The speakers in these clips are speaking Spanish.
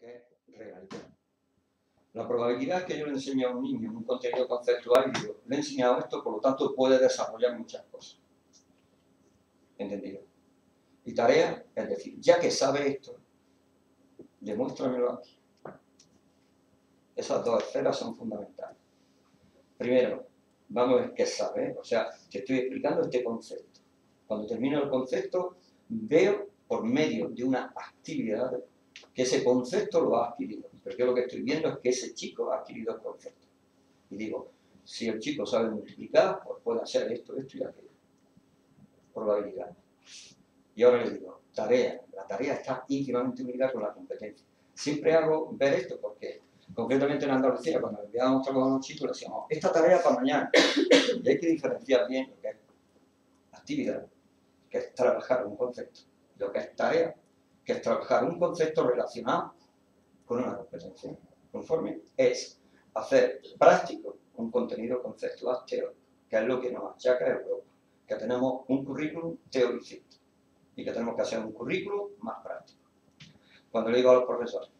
que es realidad. La probabilidad es que yo le enseñe a un niño un contenido conceptual y digo, le he enseñado esto, por lo tanto puede desarrollar muchas cosas. ¿Entendido? Y tarea, es decir, ya que sabe esto, demuéstramelo aquí. Esas dos esferas son fundamentales. Primero, vamos a ver qué sabe, o sea, te estoy explicando este concepto. Cuando termino el concepto, veo por medio de una actividad que ese concepto lo ha adquirido. Pero yo lo que estoy viendo es que ese chico ha adquirido el concepto. Y digo, si el chico sabe multiplicar, pues puede hacer esto, esto y aquello. Probabilidad. Y ahora le digo, tarea. La tarea está íntimamente unida con la competencia. Siempre hago ver esto porque, concretamente en Andalucía, cuando enviábamos trabajo a los chicos, le decíamos, esta tarea para mañana. Y hay que diferenciar bien lo que es actividad, que es trabajar un concepto, lo que es tarea, que es trabajar un concepto relacionado con una competencia. Conforme es hacer práctico un contenido conceptual teórico, que es lo que nos achaca Europa, que tenemos un currículum teoricista y que tenemos que hacer un currículum más práctico. Cuando le digo a los profesores,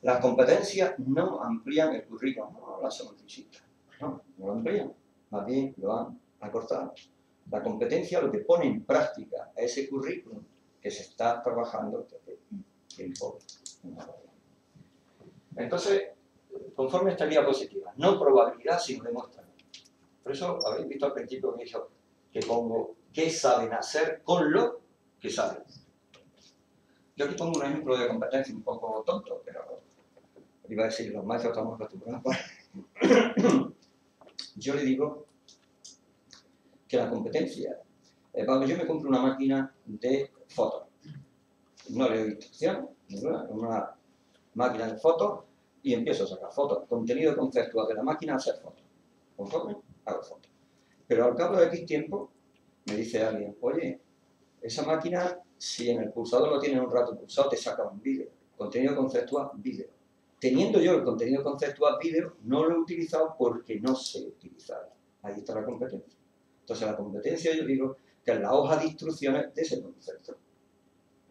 las competencias no amplían el currículum, no las son visitas, no lo amplían, más bien lo han acortado. La competencia lo que pone en práctica es ese currículum que se está trabajando desde tiempo. Entonces, conforme esta diapositiva, no probabilidad sino demostración. Por eso habéis visto al principio que pongo qué saben hacer con lo que saben. Yo aquí pongo un ejemplo de competencia un poco tonto, pero iba a decir, los maestros estamos acostumbrados. Yo le digo que la competencia, cuando yo me compro una máquina de fotos, no leo instrucciones, una máquina de fotos y empiezo a sacar fotos, contenido conceptual de la máquina a hacer fotos. Conforme, hago fotos. Pero al cabo de X tiempo me dice alguien, oye, esa máquina, si en el pulsador lo tienes un rato pulsado, te saca un vídeo. Contenido conceptual, vídeo. Teniendo yo el contenido conceptual vídeo, no lo he utilizado porque no sé utilizarlo. Ahí está la competencia. Entonces la competencia, yo digo, que es la hoja de instrucciones de ese concepto.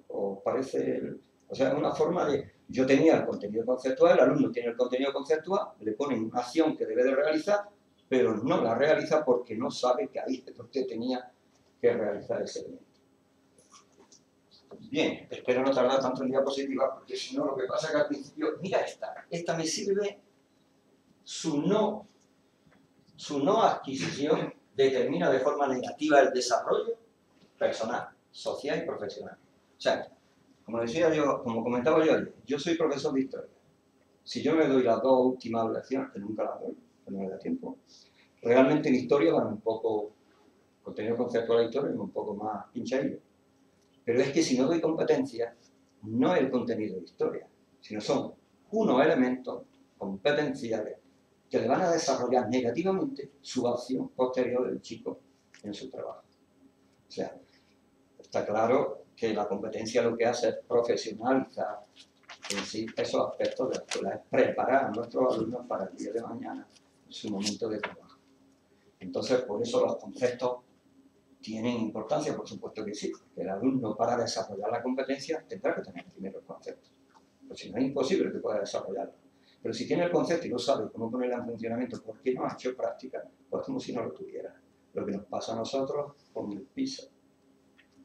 ¿Os parece? O sea, es una forma de... Yo tenía el contenido conceptual, el alumno tiene el contenido conceptual, le ponen una acción que debe de realizar, pero no la realiza porque no sabe que ahí usted tenía que realizar ese elemento. Bien, espero no tardar tanto en diapositivas, porque si no lo que pasa es que al principio, mira esta me sirve, su no adquisición determina de forma negativa el desarrollo personal, social y profesional. O sea, como decía yo, como comentaba yo ayer, yo soy profesor de historia. Si yo me doy las dos últimas lecciones, que nunca las doy, que no me da tiempo, realmente en historia van un poco, contenido conceptual de historia es un poco más pinchadillo. Pero es que si no doy competencias, no es el contenido de historia, sino son unos elementos competenciales que le van a desarrollar negativamente su acción posterior del chico en su trabajo. O sea, está claro que la competencia lo que hace es profesionalizar en sí esos aspectos de la escuela, es preparar a nuestros alumnos para el día de mañana, en su momento de trabajo. Entonces, por eso los conceptos tienen importancia, por supuesto que sí, porque el alumno para desarrollar la competencia tendrá que tener primero el concepto. Pues si no es imposible que pueda desarrollarlo. Pero si tiene el concepto y no sabe cómo ponerlo en funcionamiento, ¿por qué no ha hecho práctica? Pues como si no lo tuviera. Lo que nos pasa a nosotros con el PISA.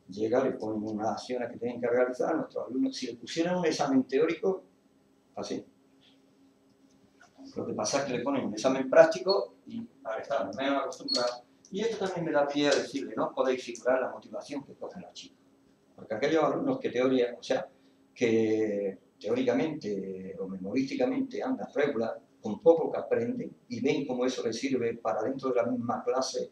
Llega, le ponen unas acciones que tienen que realizar a nuestros alumnos. Si le pusieran un examen teórico, así. Lo que pasa es que le ponen un examen práctico y a estar menos acostumbrados. Y esto también me da pie a decirle, no podéis figurar la motivación que cogen los chicos. Porque aquellos alumnos que teóricamente o memorísticamente andan regular, con poco que aprenden y ven cómo eso les sirve para dentro de la misma clase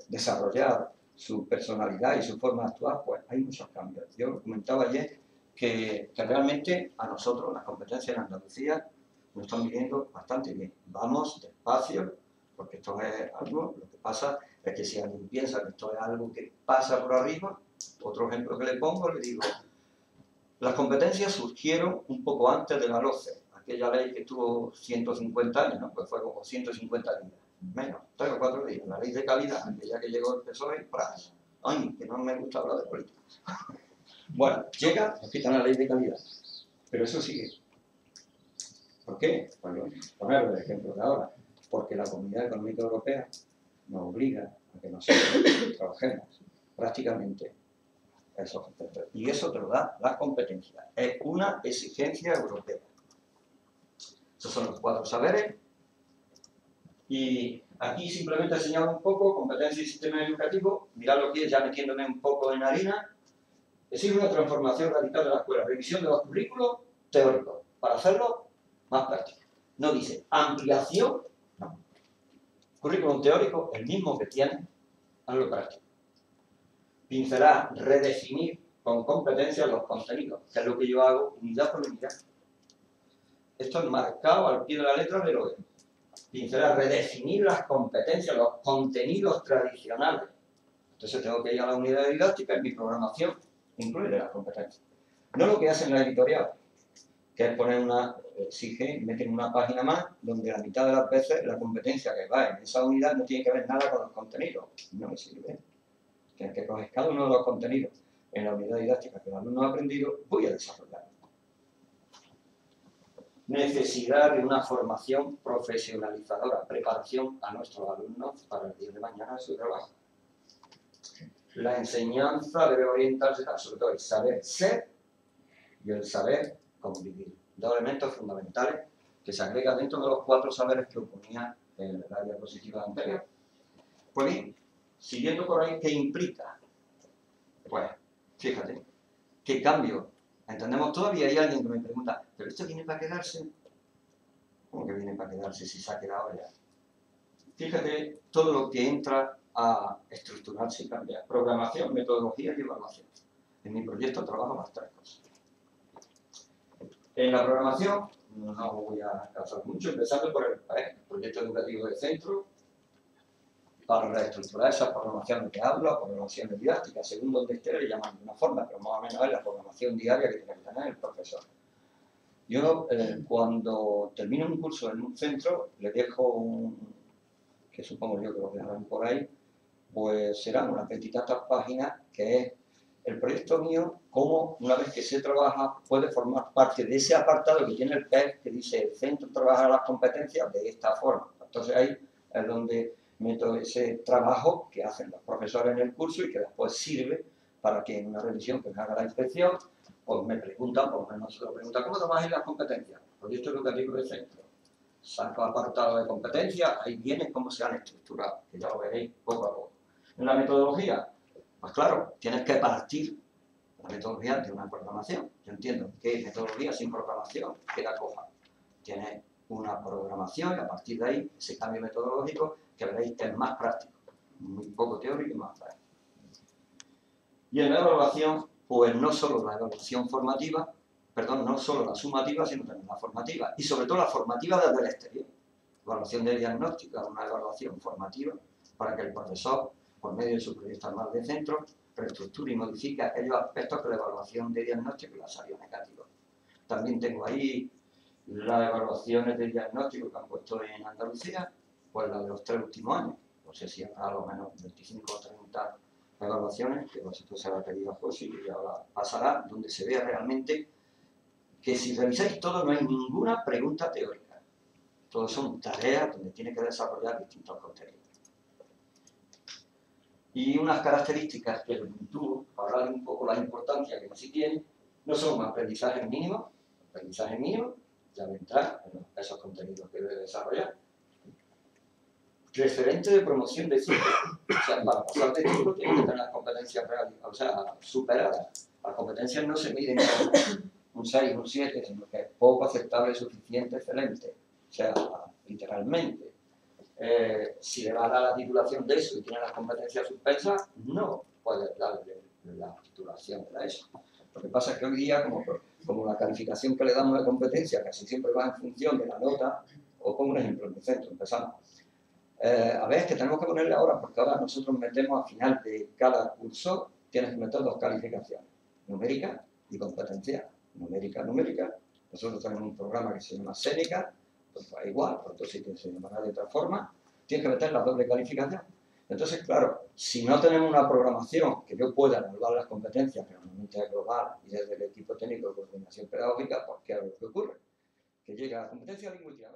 desarrollar su personalidad y su forma de actuar, pues hay muchos cambios. Yo comentaba ayer que realmente a nosotros las competencias en Andalucía nos están viniendo bastante bien. Vamos despacio, porque esto es algo, lo que pasa es que si alguien piensa que esto es algo que pasa por arriba, otro ejemplo que le pongo, le digo, las competencias surgieron un poco antes de la LOCE, aquella ley que tuvo 150 años, ¿no? Pues fue como 150 días, menos, 3 o 4 días, la ley de calidad, aquella que llegó el PSOE, ¡pras! ¡Ay, que no me gusta hablar de política! Bueno, llega, nos quitan la ley de calidad. Pero eso sigue. ¿Por qué? Bueno, poner el ejemplo de ahora. Porque la Comunidad Económica Europea nos obliga a que nosotros trabajemos prácticamente esos conceptos. Y eso te lo da la competencia. Es una exigencia europea. Esos son los 4 saberes. Y aquí simplemente he señalado un poco competencia y sistema educativo. Mirad lo que es, ya metiéndome un poco en harina. Exige una transformación radical de la escuela. Revisión de los currículos teóricos para hacerlo más práctico. No dice ampliación, no. Currículum teórico, el mismo que tiene, hazlo práctico. Pincelar, redefinir con competencia los contenidos, que es lo que yo hago unidad por unidad. Esto es marcado al pie de la letra de lo que pincelar, redefinir las competencias, los contenidos tradicionales. Entonces tengo que ir a la unidad didáctica y mi programación incluye las competencias. No lo que hacen las editoriales, que es poner exige, meten una página más donde la mitad de las veces la competencia que va en esa unidad no tiene que ver nada con los contenidos. No me sirve. Tienes que coger cada uno de los contenidos en la unidad didáctica que el alumno ha aprendido, voy a desarrollar. Necesidad de una formación profesionalizadora, preparación a nuestros alumnos para el día de mañana de su trabajo. La enseñanza debe orientarse sobre todo el saber ser y el saber convivir. 2 elementos fundamentales que se agregan dentro de los 4 saberes que oponía en la diapositiva anterior. Pues bien, siguiendo por ahí, ¿qué implica? Pues, fíjate, ¿qué cambio? ¿Entendemos? Todavía hay alguien que me pregunta, ¿pero esto viene para quedarse? ¿Cómo que viene para quedarse si se ha quedado ya? Fíjate todo lo que entra a estructurarse y cambiar. Programación, metodología y evaluación. En mi proyecto trabajo las 3 cosas. En la programación, no voy a cansar mucho, empezando por el proyecto educativo del centro, para reestructurar esa programación que hablo, la programación didáctica, según donde esté, le llaman de una forma, pero más o menos es la programación diaria que tiene que tener el profesor. Yo, cuando termino un curso en un centro, le dejo que supongo yo que lo dejarán por ahí, pues serán unas 20 y tantas páginas, que es el proyecto mío, cómo una vez que se trabaja puede formar parte de ese apartado que tiene el PEF, que dice el centro trabaja las competencias de esta forma. Entonces ahí es donde meto ese trabajo que hacen los profesores en el curso y que después sirve para que en una revisión que me haga la inspección, pues me preguntan, por lo menos se lo preguntan, ¿cómo trabajáis las competencias? Proyecto educativo del centro. Saco apartado de competencias, ahí viene cómo se han estructurado, que ya lo veréis poco a poco. En la metodología, pues claro, tienes que partir la metodología de una programación. Yo entiendo que metodología sin programación queda coja. Tienes una programación y a partir de ahí, ese cambio metodológico, que veréis que es más práctico, muy poco teórico y más práctico. Y en la evaluación, pues no solo la evaluación formativa, perdón, no solo la sumativa, sino también la formativa. Y sobre todo la formativa desde el exterior. Evaluación de diagnóstica, una evaluación formativa para que el profesor, por medio de su proyecto anual de centro, reestructure y modifique aquellos aspectos que la evaluación de diagnóstico le ha salido negativo. También tengo ahí las evaluaciones de diagnóstico que han puesto en Andalucía, pues las de los 3 últimos años. No sé si habrá a lo menos 25 o 30 evaluaciones, que vosotros se lo ha pedido a José y que ahora pasará, donde se vea realmente que si revisáis todo no hay ninguna pregunta teórica. Todos son tareas donde tiene que desarrollar distintos contenidos. Y unas características que lo tuvo, para hablar un poco la importancia que sí tiene, no son aprendizajes mínimos, ya vendrá en esos contenidos que debe desarrollar. Referente de promoción de ciclo, o sea, para pasar de ciclo tiene que tener las competencias reales, o sea, superadas. Las competencias no se miden con un 6, un 7, sino que es poco aceptable, suficiente, excelente. O sea, literalmente. Si le va a dar la titulación de eso y tiene las competencias suspensas, no puede darle la titulación de ESO. Lo que pasa es que hoy día, como la calificación que le damos de competencia casi siempre va en función de la nota, o como un ejemplo en el centro, empezamos. A ver, que tenemos que ponerle ahora, porque ahora nosotros metemos al final de cada curso, tienes que meter 2 calificaciones, numérica y competencia. Numérica. Nosotros tenemos un programa que se llama Seneca, pues igual, por otro sitio se llamará de otra forma, tienes que meter la doble calificación. Entonces, claro, si no tenemos una programación que yo pueda evaluar las competencias realmente global y desde el equipo técnico de coordinación pedagógica, pues ¿qué es lo que ocurre? Que llega a la competencia lingüística.